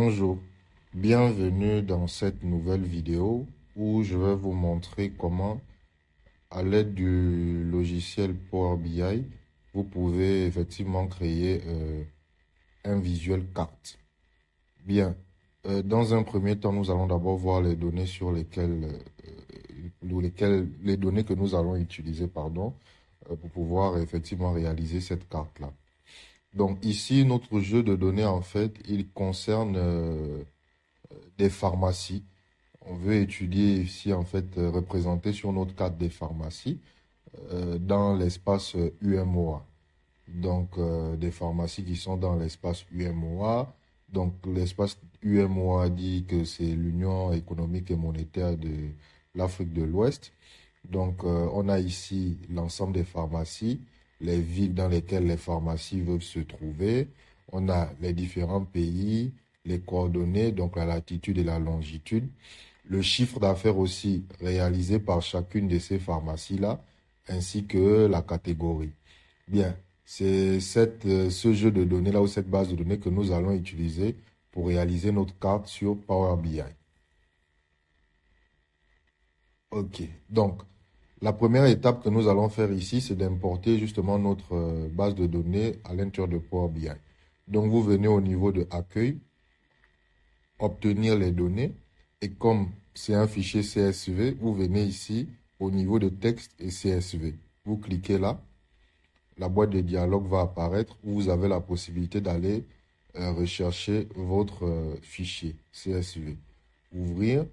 Bonjour, bienvenue dans cette nouvelle vidéo où je vais vous montrer comment, à l'aide du logiciel Power BI, vous pouvez effectivement créer un visuel carte. Bien, dans un premier temps, nous allons d'abord voir les données sur les données que nous allons utiliser, pour pouvoir effectivement réaliser cette carte-là. Donc ici, notre jeu de données, en fait, il concerne des pharmacies. On veut étudier ici, en fait, représenter sur notre carte des pharmacies dans l'espace UMOA. Donc, des pharmacies qui sont dans l'espace UMOA. Donc, l'espace UMOA dit que c'est l'Union économique et monétaire de l'Afrique de l'Ouest. Donc, on a ici l'ensemble des pharmacies, les villes dans lesquelles les pharmacies veulent se trouver. On a les différents pays, les coordonnées, donc la latitude et la longitude. Le chiffre d'affaires aussi réalisé par chacune de ces pharmacies-là, ainsi que la catégorie. Bien, c'est ce jeu de données-là ou cette base de données que nous allons utiliser pour réaliser notre carte sur Power BI. Ok, donc la première étape que nous allons faire ici, c'est d'importer justement notre base de données à l'intérieur de Power BI. Donc vous venez au niveau de Accueil, Obtenir les données, et comme c'est un fichier CSV, vous venez ici au niveau de Texte et CSV. Vous cliquez là, la boîte de dialogue va apparaître où vous avez la possibilité d'aller rechercher votre fichier CSV. Ouvrir.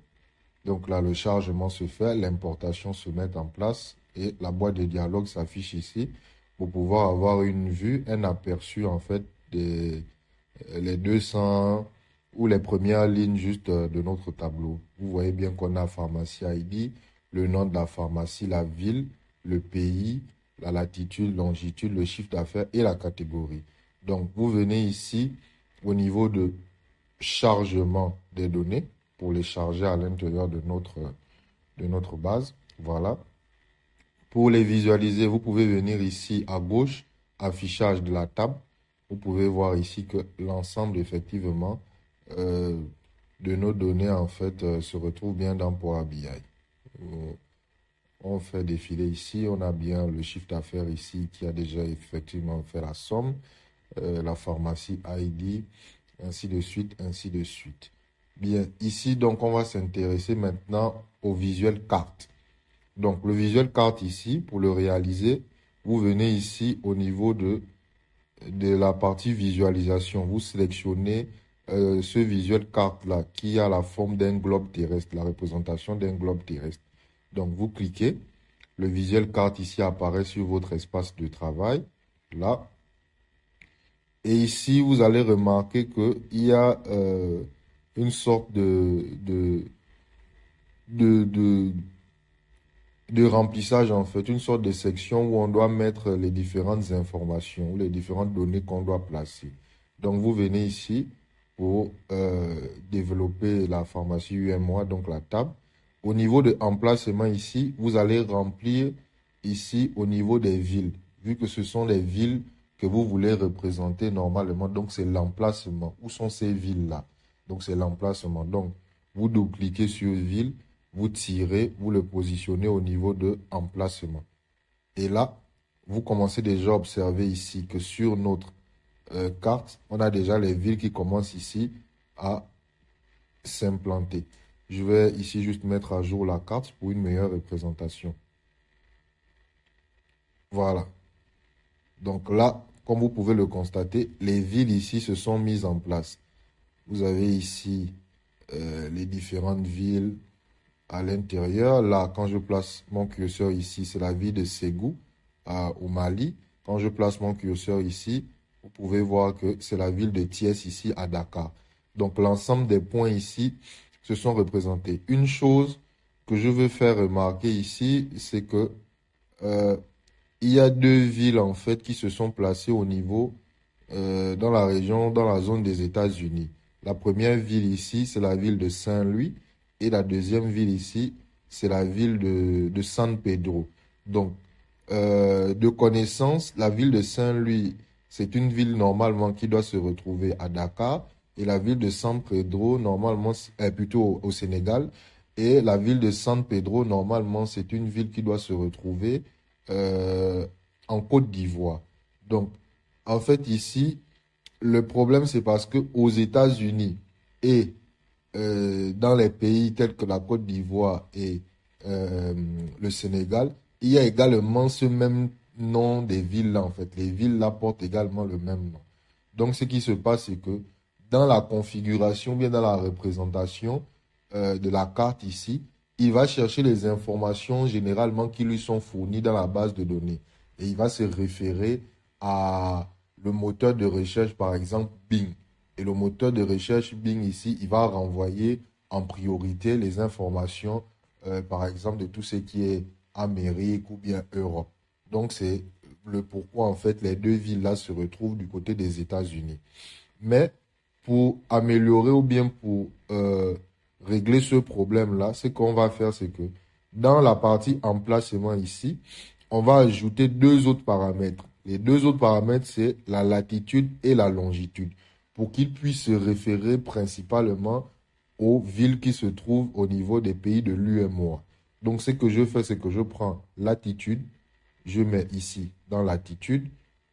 Donc là, le chargement se fait, l'importation se met en place et la boîte de dialogue s'affiche ici pour pouvoir avoir une vue, un aperçu en fait des les 200 ou les premières lignes juste de notre tableau. Vous voyez bien qu'on a pharmacie ID, le nom de la pharmacie, la ville, le pays, la latitude, longitude, le chiffre d'affaires et la catégorie. Donc, vous venez ici au niveau de chargement des données pour les charger à l'intérieur de notre base. Voilà. Pour les visualiser, vous pouvez venir ici à gauche, affichage de la table. Vous pouvez voir ici que l'ensemble, effectivement, de nos données, en fait, se retrouve bien dans Power BI. On fait défiler ici, on a bien le chiffre d'affaires ici qui a déjà effectivement fait la somme, la pharmacie ID, ainsi de suite, ainsi de suite. Bien, ici, donc, on va s'intéresser maintenant au visuel carte. Donc, le visuel carte ici, pour le réaliser, vous venez ici au niveau de la partie visualisation. Vous sélectionnez ce visuel carte-là qui a la forme d'un globe terrestre, la représentation d'un globe terrestre. Donc, vous cliquez. Le visuel carte ici apparaît sur votre espace de travail. Là. Et ici, vous allez remarquer qu'il y a une sorte de remplissage, en fait, une sorte de section où on doit mettre les différentes informations, les différentes données qu'on doit placer. Donc, vous venez ici pour développer la pharmacie UMOA, donc la table. Au niveau de emplacement ici, vous allez remplir ici au niveau des villes, vu que ce sont les villes que vous voulez représenter normalement. Donc, c'est l'emplacement. Où sont ces villes-là? Donc, c'est l'emplacement. Donc, vous double-cliquez sur ville, vous tirez, vous le positionnez au niveau de emplacement. Et là, vous commencez déjà à observer ici que sur notre carte, on a déjà les villes qui commencent ici à s'implanter. Je vais ici juste mettre à jour la carte pour une meilleure représentation. Voilà. Donc là, comme vous pouvez le constater, les villes ici se sont mises en place. Vous avez ici les différentes villes à l'intérieur. Là, quand je place mon curseur ici, c'est la ville de Ségou au Mali. Quand je place mon curseur ici, vous pouvez voir que c'est la ville de Thiès ici à Dakar. Donc, l'ensemble des points ici se sont représentés. Une chose que je veux faire remarquer ici, c'est que il y a deux villes en fait qui se sont placées au niveau dans la région, dans la zone des États-Unis. La première ville ici, c'est la ville de Saint-Louis et la deuxième ville ici, c'est la ville de San Pedro. Donc, de connaissance, la ville de Saint-Louis, c'est une ville normalement qui doit se retrouver à Dakar, Et la ville de San Pedro, normalement, est plutôt au Sénégal. Et la ville de San Pedro, normalement, c'est une ville qui doit se retrouver euh, en Côte d'Ivoire. Donc, en fait, ici, le problème, c'est parce que aux États-Unis et dans les pays tels que la Côte d'Ivoire et euh, le Sénégal, il y a également ce même nom des villes-là, en fait. Les villes-là portent également le même nom. Donc, ce qui se passe, c'est que dans la configuration, bien dans la représentation de la carte ici, il va chercher les informations généralement qui lui sont fournies dans la base de données. Et il va se référer à le moteur de recherche, par exemple, Bing. Et le moteur de recherche Bing ici, il va renvoyer en priorité les informations, par exemple, de tout ce qui est Amérique ou bien Europe. Donc, c'est le pourquoi, en fait, les deux villes-là se retrouvent du côté des États-Unis. Mais pour améliorer ou bien pour régler ce problème-là, ce qu'on va faire, c'est que dans la partie emplacement ici, on va ajouter deux autres paramètres. Les deux autres paramètres, c'est la latitude et la longitude, pour qu'ils puissent se référer principalement aux villes qui se trouvent au niveau des pays de l'UMOA. Donc, ce que je fais, c'est que je prends latitude, je mets ici dans latitude,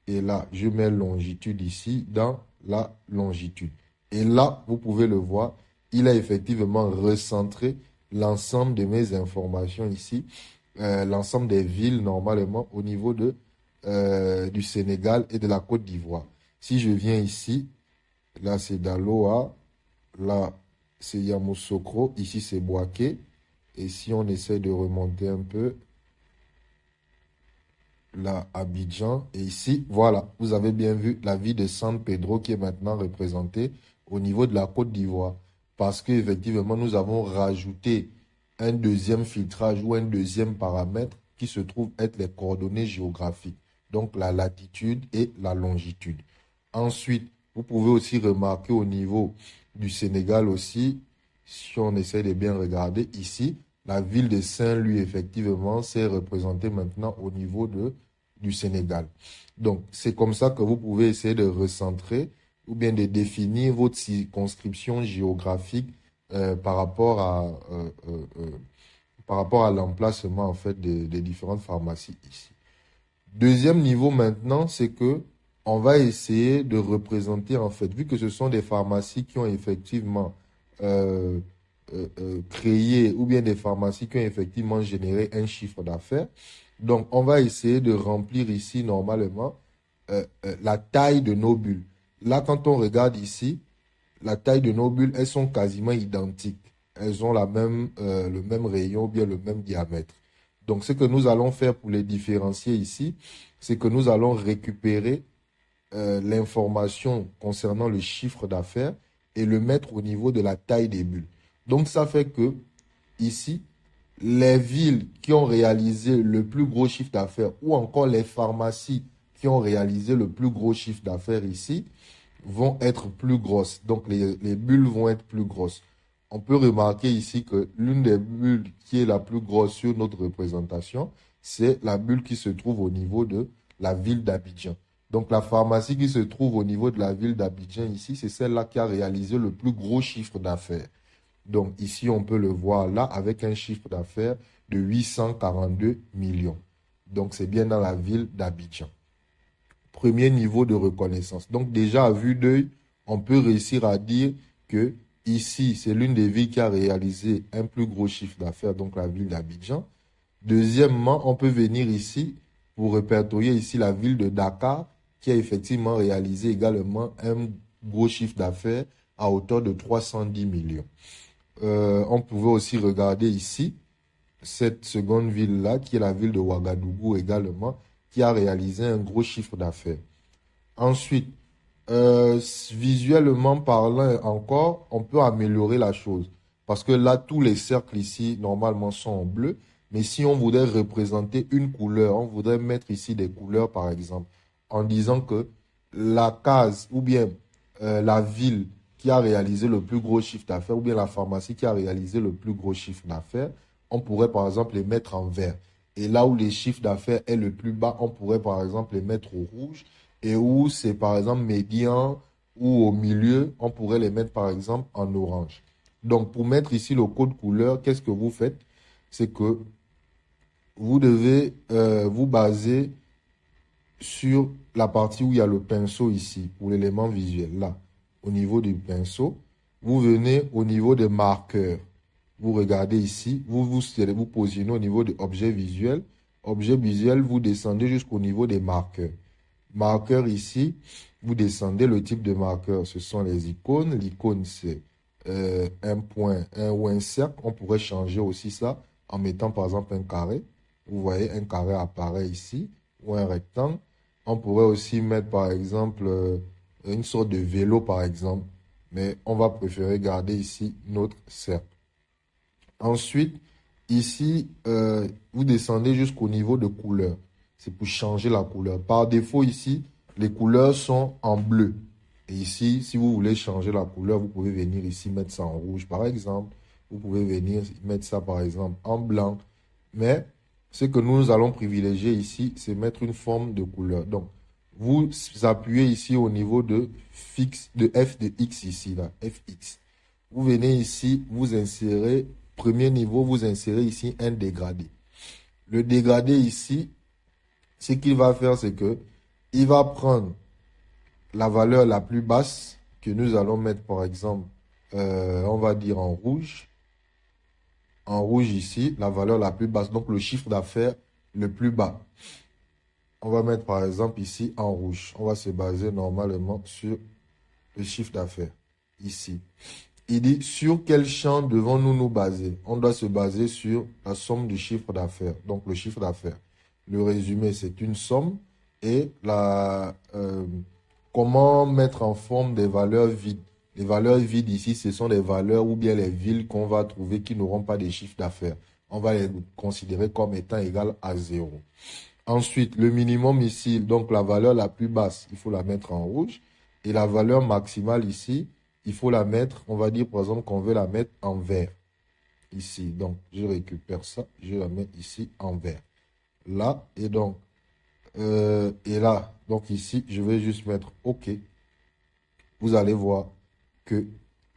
et là, je mets longitude ici dans la longitude. Et là, vous pouvez le voir, il a effectivement recentré l'ensemble de mes informations ici, l'ensemble des villes normalement au niveau du Sénégal et de la Côte d'Ivoire. Si je viens ici, là c'est Daloa, là c'est Yamoussoukro, ici c'est Bouaké. Et si on essaie de remonter un peu, là Abidjan, et ici, voilà, vous avez bien vu la ville de San Pedro qui est maintenant représentée au niveau de la Côte d'Ivoire. Parce qu'effectivement, nous avons rajouté un deuxième filtrage ou un deuxième paramètre qui se trouve être les coordonnées géographiques, donc la latitude et la longitude. Ensuite, vous pouvez aussi remarquer au niveau du Sénégal aussi, si on essaie de bien regarder ici, la ville de Saint-Louis, effectivement, s'est représentée maintenant au niveau du Sénégal. Donc, c'est comme ça que vous pouvez essayer de recentrer ou bien de définir votre circonscription géographique par rapport par rapport à l'emplacement en fait des différentes pharmacies ici. Deuxième niveau maintenant, c'est que on va essayer de représenter en fait, vu que ce sont des pharmacies qui ont effectivement euh, créé ou bien des pharmacies qui ont effectivement généré un chiffre d'affaires. Donc, on va essayer de remplir ici normalement la taille de nos bulles. Là, quand on regarde ici, la taille de nos bulles, elles sont quasiment identiques. Elles ont le même rayon ou bien le même diamètre. Donc, ce que nous allons faire pour les différencier ici, c'est que nous allons récupérer l'information concernant le chiffre d'affaires et le mettre au niveau de la taille des bulles. Donc, ça fait que ici, les villes qui ont réalisé le plus gros chiffre d'affaires ou encore les pharmacies qui ont réalisé le plus gros chiffre d'affaires ici vont être plus grosses. Donc, les bulles vont être plus grosses. On peut remarquer ici que l'une des bulles qui est la plus grosse sur notre représentation, c'est la bulle qui se trouve au niveau de la ville d'Abidjan. Donc, la pharmacie qui se trouve au niveau de la ville d'Abidjan ici, c'est celle-là qui a réalisé le plus gros chiffre d'affaires. Donc, ici, on peut le voir là avec un chiffre d'affaires de 842 millions. Donc, c'est bien dans la ville d'Abidjan. Premier niveau de reconnaissance. Donc, déjà, à vue d'œil, on peut réussir à dire que ici, c'est l'une des villes qui a réalisé un plus gros chiffre d'affaires, donc la ville d'Abidjan. Deuxièmement, on peut venir ici pour répertorier ici la ville de Dakar qui a effectivement réalisé également un gros chiffre d'affaires à hauteur de 310 millions. On pouvait aussi regarder ici cette seconde ville-là, qui est la ville de Ouagadougou également, qui a réalisé un gros chiffre d'affaires. Ensuite, visuellement parlant encore, on peut améliorer la chose. Parce que là, tous les cercles ici, normalement, sont en bleu. Mais si on voudrait représenter une couleur, on voudrait mettre ici des couleurs, par exemple, en disant que la case ou bien la ville qui a réalisé le plus gros chiffre d'affaires ou bien la pharmacie qui a réalisé le plus gros chiffre d'affaires, on pourrait par exemple les mettre en vert. Et là où les chiffres d'affaires est le plus bas, on pourrait par exemple les mettre au rouge. Et où c'est par exemple médian ou au milieu, on pourrait les mettre par exemple en orange. Donc, pour mettre ici le code couleur, qu'est-ce que vous faites? C'est que vous devez vous baser sur la partie où il y a le pinceau ici, ou l'élément visuel, là, au niveau du pinceau. Vous venez au niveau des marqueurs. Vous regardez ici, vous positionnez au niveau de objet visuel. Objet visuel, vous descendez jusqu'au niveau des marqueurs. Marqueur ici, vous descendez le type de marqueur, ce sont les icônes. L'icône, c'est un point, ou un cercle. On pourrait changer aussi ça en mettant par exemple un carré. Vous voyez, un carré apparaît ici, ou un rectangle. On pourrait aussi mettre par exemple une sorte de vélo par exemple, mais on va préférer garder ici notre cercle. Ensuite, ici, vous descendez jusqu'au niveau de couleur. C'est pour changer la couleur. Par défaut, ici, les couleurs sont en bleu. Et ici, si vous voulez changer la couleur, vous pouvez venir ici mettre ça en rouge, par exemple. Vous pouvez venir mettre ça, par exemple, en blanc. Mais ce que nous allons privilégier ici, c'est mettre une forme de couleur. Donc, vous appuyez ici au niveau de F de X ici, là, FX. Vous venez ici, vous insérez, premier niveau, vous insérez ici un dégradé. Le dégradé ici, ce qu'il va faire, c'est que il va prendre la valeur la plus basse que nous allons mettre, par exemple, on va dire en rouge. En rouge ici, la valeur la plus basse, donc le chiffre d'affaires le plus bas. On va mettre par exemple ici en rouge. On va se baser normalement sur le chiffre d'affaires ici. Il dit sur quel champ devons-nous nous baser? On doit se baser sur la somme du chiffre d'affaires, donc le chiffre d'affaires. Le résumé, c'est une somme et comment mettre en forme des valeurs vides. Les valeurs vides ici, ce sont des valeurs ou bien les villes qu'on va trouver qui n'auront pas de chiffre d'affaires. On va les considérer comme étant égales à 0. Ensuite, le minimum ici, donc la valeur la plus basse, il faut la mettre en rouge. Et la valeur maximale ici, il faut la mettre, on va dire par exemple qu'on veut la mettre en vert. Ici, donc je récupère ça, je la mets ici en vert. Là, et donc, et là, donc ici, je vais juste mettre OK. Vous allez voir que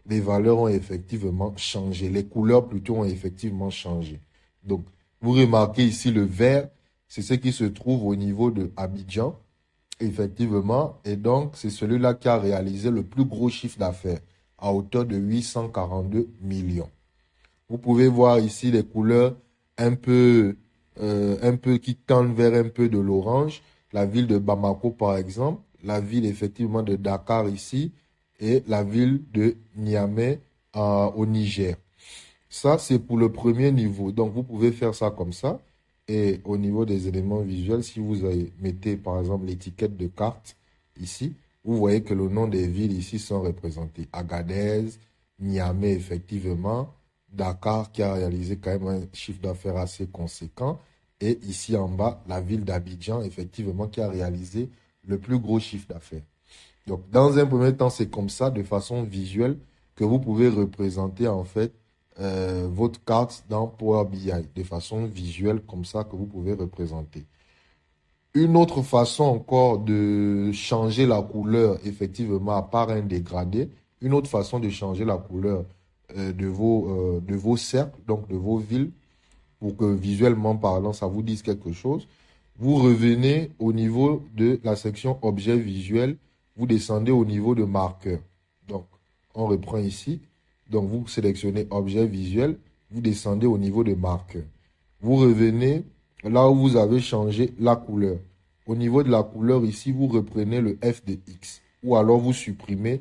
les valeurs ont effectivement changé. Les couleurs plutôt ont effectivement changé. Donc, vous remarquez ici le vert, c'est ce qui se trouve au niveau de Abidjan, effectivement. Et donc, c'est celui-là qui a réalisé le plus gros chiffre d'affaires à hauteur de 842 millions. Vous pouvez voir ici les couleurs un peu qui tendent vers un peu de l'orange. La ville de Bamako, par exemple. La ville, effectivement, de Dakar ici. Et la ville de Niamey au Niger. Ça, c'est pour le premier niveau. Donc, vous pouvez faire ça comme ça. Et au niveau des éléments visuels, si vous mettez, par exemple, l'étiquette de carte ici, vous voyez que le nom des villes ici sont représentés. Agadez, Niamey, effectivement. Dakar, qui a réalisé quand même un chiffre d'affaires assez conséquent. Et ici en bas, la ville d'Abidjan, effectivement, qui a réalisé le plus gros chiffre d'affaires. Donc, dans un premier temps, c'est comme ça, de façon visuelle, que vous pouvez représenter, en fait, votre carte dans Power BI, de façon visuelle, comme ça, que vous pouvez représenter. Une autre façon encore de changer la couleur, effectivement, à part un dégradé, une autre façon de changer la couleur de vos cercles, donc de vos villes, pour que visuellement parlant, ça vous dise quelque chose. Vous revenez au niveau de la section objet visuel, vous descendez au niveau de marqueur. Donc, on reprend ici. Donc, vous sélectionnez objet visuel, vous descendez au niveau de marqueur. Vous revenez là où vous avez changé la couleur. Au niveau de la couleur, ici, vous reprenez le F de X. Ou alors, vous supprimez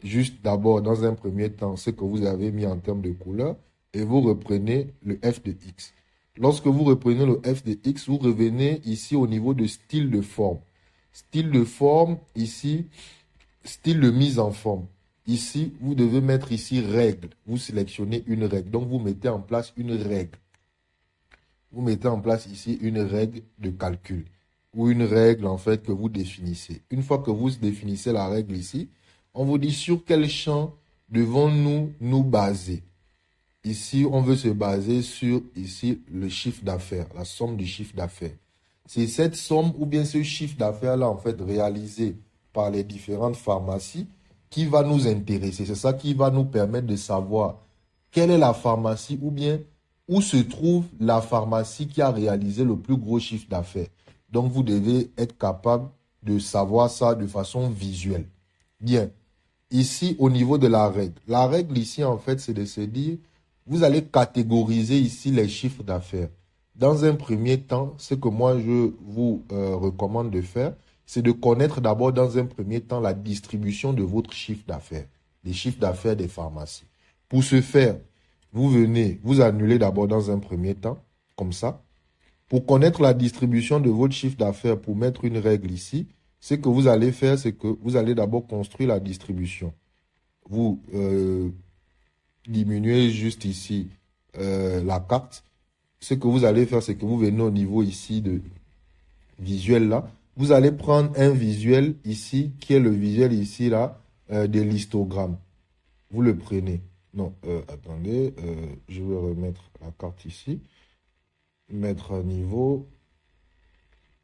juste d'abord, dans un premier temps, ce que vous avez mis en termes de couleur. Et vous reprenez le F de X. Lorsque vous reprenez le F de X, vous revenez ici au niveau de style de forme. Style de forme, ici, style de mise en forme. Ici, vous devez mettre ici règle. Vous sélectionnez une règle. Donc, vous mettez en place une règle. Vous mettez en place ici une règle de calcul. Ou une règle, en fait, que vous définissez. Une fois que vous définissez la règle ici, on vous dit sur quel champ devons-nous nous baser. Ici, on veut se baser sur, ici, le chiffre d'affaires, la somme du chiffre d'affaires. C'est cette somme ou bien ce chiffre d'affaires-là, en fait, réalisé par les différentes pharmacies qui va nous intéresser. C'est ça qui va nous permettre de savoir quelle est la pharmacie ou bien où se trouve la pharmacie qui a réalisé le plus gros chiffre d'affaires. Donc, vous devez être capable de savoir ça de façon visuelle. Bien. Ici, au niveau de la règle ici, en fait, c'est de se dire, vous allez catégoriser ici les chiffres d'affaires. Dans un premier temps, ce que moi, je vous recommande de faire, c'est de connaître d'abord, dans un premier temps, la distribution de votre chiffre d'affaires, les chiffres d'affaires des pharmacies. Pour ce faire, vous venez, vous annulez d'abord dans un premier temps, comme ça. Pour connaître la distribution de votre chiffre d'affaires, pour mettre une règle ici, ce que vous allez faire, c'est que vous allez d'abord construire la distribution. Vous diminuez juste ici la carte. Ce que vous allez faire, c'est que vous venez au niveau ici de visuel là. Vous allez prendre un visuel ici, qui est le visuel ici là, de l'histogramme. Vous le prenez. Non, attendez, je vais remettre la carte ici. Mettre à niveau.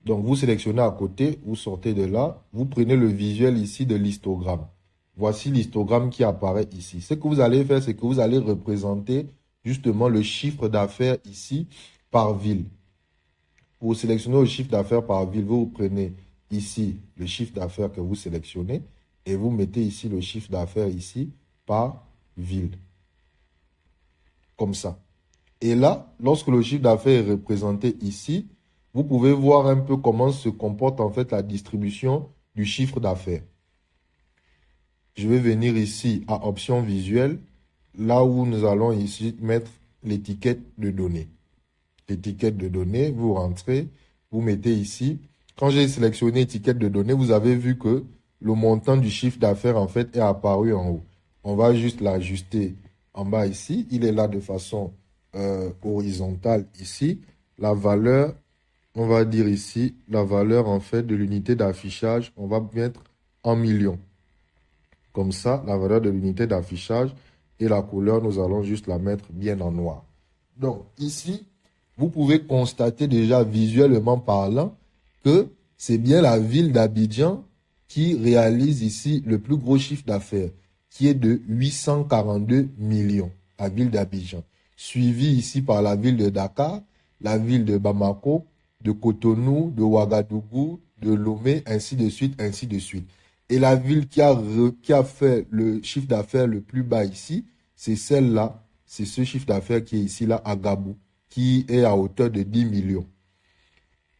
Donc, vous sélectionnez à côté, vous sortez de là, vous prenez le visuel ici de l'histogramme. Voici l'histogramme qui apparaît ici. Ce que vous allez faire, c'est que vous allez représenter justement le chiffre d'affaires ici par ville. Pour sélectionner le chiffre d'affaires par ville, vous prenez ici le chiffre d'affaires que vous sélectionnez et vous mettez ici le chiffre d'affaires ici par ville. Comme ça. Et là, lorsque le chiffre d'affaires est représenté ici, vous pouvez voir un peu comment se comporte en fait la distribution du chiffre d'affaires. Je vais venir ici à option visuelle, là où nous allons ici mettre l'étiquette de données. L'étiquette de données, vous rentrez, vous mettez ici. Quand j'ai sélectionné étiquette de données, vous avez vu que le montant du chiffre d'affaires en fait est apparu en haut. On va juste l'ajuster en bas ici. Il est là de façon horizontale ici. La valeur, on va dire ici, la valeur en fait de l'unité d'affichage, on va mettre en millions. Comme ça, la valeur de l'unité d'affichage et la couleur, nous allons juste la mettre bien en noir. Donc ici, vous pouvez constater déjà visuellement parlant que c'est bien la ville d'Abidjan qui réalise ici le plus gros chiffre d'affaires, qui est de 842 millions, la ville d'Abidjan. Suivi ici par la ville de Dakar, la ville de Bamako, de Cotonou, de Ouagadougou, de Lomé, ainsi de suite, ainsi de suite. Et la ville qui a fait le chiffre d'affaires le plus bas ici, c'est celle-là, c'est ce chiffre d'affaires qui est ici, là, à Gabou, qui est à hauteur de 10 millions.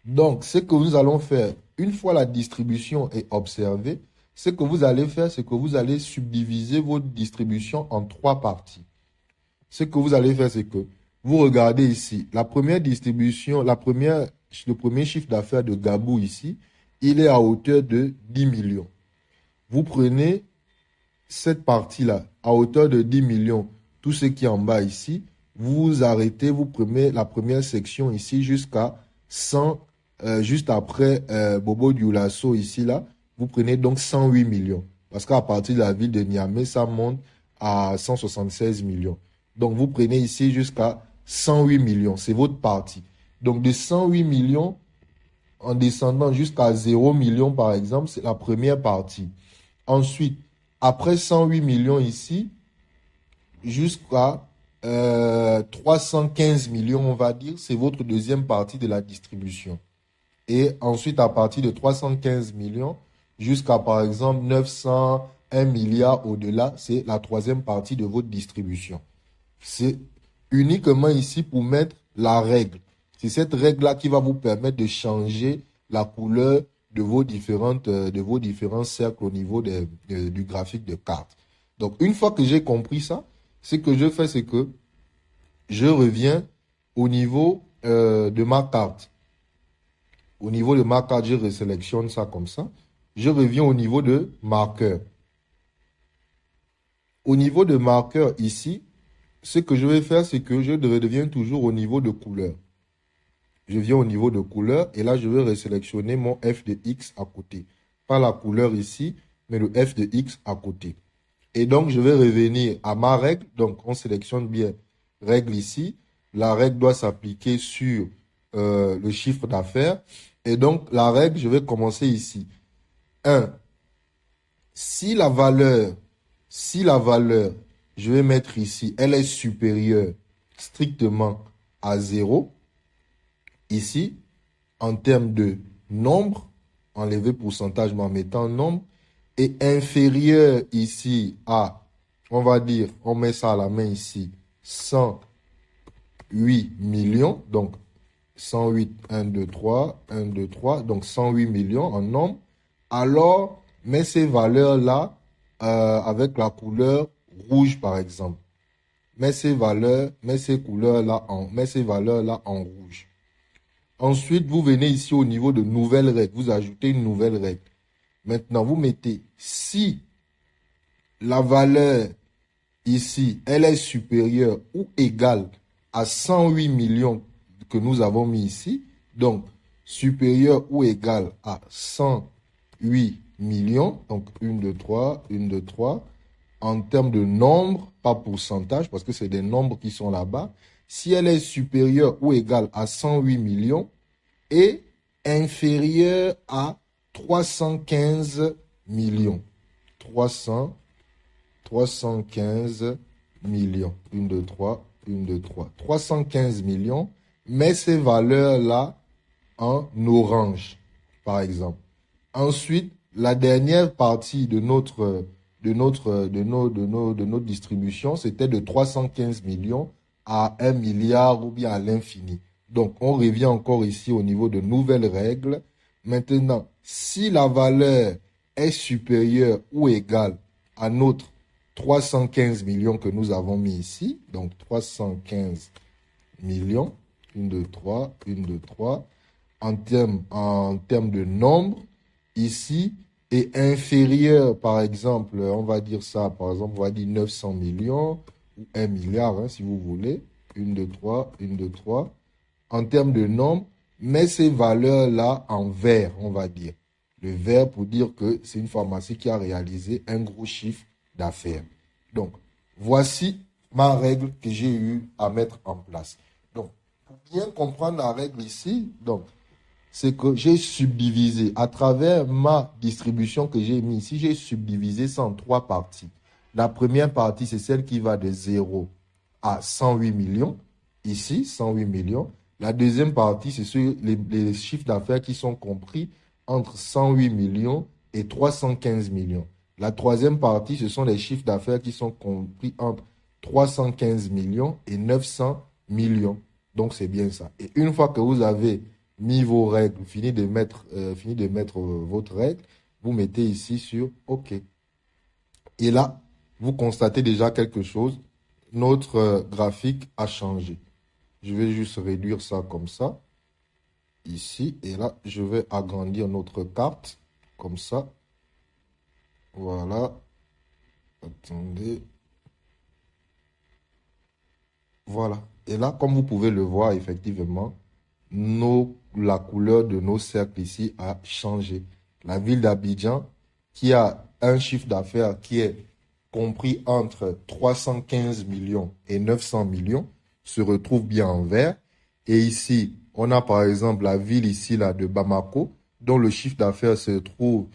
Donc, ce que nous allons faire, une fois la distribution est observée, ce que vous allez faire, c'est que vous allez subdiviser votre distribution en 3 parties. Ce que vous allez faire, c'est que vous regardez ici, la première distribution, le premier chiffre d'affaires de Gabou ici, il est à hauteur de 10 millions. Vous prenez cette partie-là, à hauteur de 10 millions, tout ce qui est en bas ici, vous arrêtez, vous prenez la première section ici jusqu'à 100, juste après Bobo Dioulasso ici, là, vous prenez donc 108 millions. Parce qu'à partir de la ville de Niamey, ça monte à 176 millions. Donc, vous prenez ici jusqu'à 108 millions. C'est votre partie. Donc, de 108 millions, en descendant jusqu'à 0 million, par exemple, c'est la première partie. Ensuite, après 108 millions ici, jusqu'à 315 millions, on va dire, c'est votre deuxième partie de la distribution. Et ensuite, à partir de 315 millions, jusqu'à, par exemple, 901 milliards au-delà, c'est la troisième partie de votre distribution. C'est uniquement ici pour mettre la règle. C'est cette règle-là qui va vous permettre de changer la couleur de vos différents cercles au niveau du graphique de carte. Donc, une fois que j'ai compris ça, ce que je fais, c'est que je reviens au niveau de ma carte. Au niveau de ma carte, je resélectionne ça comme ça. Je reviens au niveau de marqueur. Au niveau de marqueur ici, ce que je vais faire, c'est que je redeviens toujours au niveau de couleur. Je viens au niveau de couleur et là, je vais resélectionner mon F de X à côté. Pas la couleur ici, mais le F de X à côté. Et donc, je vais revenir à ma règle. Donc, on sélectionne bien règle ici. La règle doit s'appliquer sur le chiffre d'affaires. Et donc, la règle, je vais commencer ici. 1. Si la valeur, si la valeur, je vais mettre ici, elle est supérieure strictement à 0, ici, en termes de nombre, enlever pourcentage, mais en mettant nombre, et inférieur ici à, on va dire, on met ça à la main ici, 108 millions, donc 108, 1, 2, 3, 1, 2, 3, donc 108 millions en nombre, alors, mets ces valeurs-là avec la couleur rouge, par exemple. Mets ces valeurs, mets ces couleurs-là mets ces valeurs-là en rouge. Ensuite, vous venez ici au niveau de nouvelles règles. Vous ajoutez une nouvelle règle. Maintenant, vous mettez si la valeur ici, elle est supérieure ou égale à 108 millions que nous avons mis ici, donc supérieure ou égale à 108 millions, donc 1, 2, 3, 1, 2, 3, en termes de nombre, pas pourcentage, parce que c'est des nombres qui sont là-bas. Si elle est supérieure ou égale à 108 millions et inférieure à 315 millions. 315 millions. 1, 2, 3, 1, 2, 3. 315 millions, mets ces valeurs-là en orange, par exemple. Ensuite, la dernière partie de notre distribution, c'était de 315 millions à 1 milliard ou bien à l'infini. Donc, on revient encore ici au niveau de nouvelles règles. Maintenant, si la valeur est supérieure ou égale à notre 315 millions que nous avons mis ici, donc 315 millions, 1, 2, 3, 1, 2, 3, en termes de nombre, ici, est inférieur, par exemple, on va dire ça, par exemple, on va dire 900 millions, ou 1 milliard, hein, si vous voulez, 1, 2, 3, 1, 2, 3, en termes de nombre, mais ces valeurs-là en vert, on va dire. Le vert pour dire que c'est une pharmacie qui a réalisé un gros chiffre d'affaires. Donc, voici ma règle que j'ai eu à mettre en place. Donc, pour bien comprendre la règle ici, donc, c'est que j'ai subdivisé, à travers ma distribution que j'ai mis ici, j'ai subdivisé ça en 3 parties. La première partie, c'est celle qui va de 0 à 108 millions. Ici, 108 millions. La deuxième partie, c'est les chiffres d'affaires qui sont compris entre 108 millions et 315 millions. La troisième partie, ce sont les chiffres d'affaires qui sont compris entre 315 millions et 900 millions. Donc, c'est bien ça. Et une fois que vous avez mis vos règles, fini de mettre votre règle, vous mettez ici sur OK. Et là, vous constatez déjà quelque chose. Notre graphique a changé. Je vais juste réduire ça comme ça. Ici. Et là, je vais agrandir notre carte. Comme ça. Voilà. Attendez. Voilà. Et là, comme vous pouvez le voir, effectivement, la couleur de nos cercles ici a changé. La ville d'Abidjan, qui a un chiffre d'affaires qui est compris entre 315 millions et 900 millions, se retrouve bien en vert. Et ici, on a par exemple la ville ici là, de Bamako, dont le chiffre d'affaires se trouve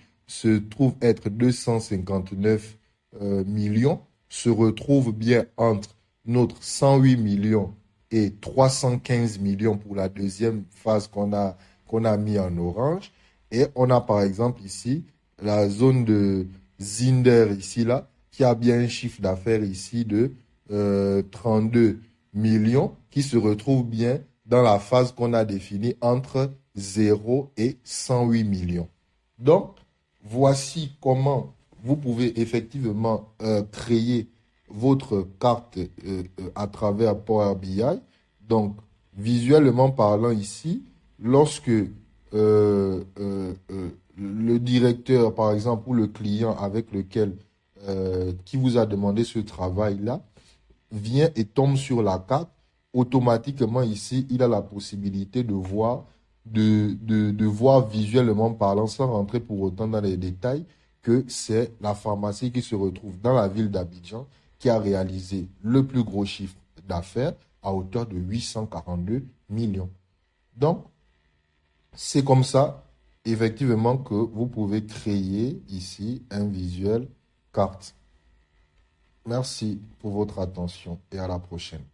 être 259 millions, se retrouve bien entre notre 108 millions et 315 millions pour la deuxième phase qu'on a mis en orange. Et on a par exemple ici la zone de Zinder ici là, qui a bien un chiffre d'affaires ici de 32 millions, qui se retrouve bien dans la phase qu'on a définie entre 0 et 108 millions. Donc, voici comment vous pouvez effectivement créer votre carte à travers Power BI. Donc, visuellement parlant ici, lorsque le directeur, par exemple, ou le client avec lequel, qui vous a demandé ce travail-là, vient et tombe sur la carte, automatiquement ici, il a la possibilité de voir, de voir visuellement parlant, sans rentrer pour autant dans les détails, que c'est la pharmacie qui se retrouve dans la ville d'Abidjan qui a réalisé le plus gros chiffre d'affaires à hauteur de 842 millions. Donc, c'est comme ça. effectivement que vous pouvez créer ici un visuel carte. Merci pour votre attention et à la prochaine.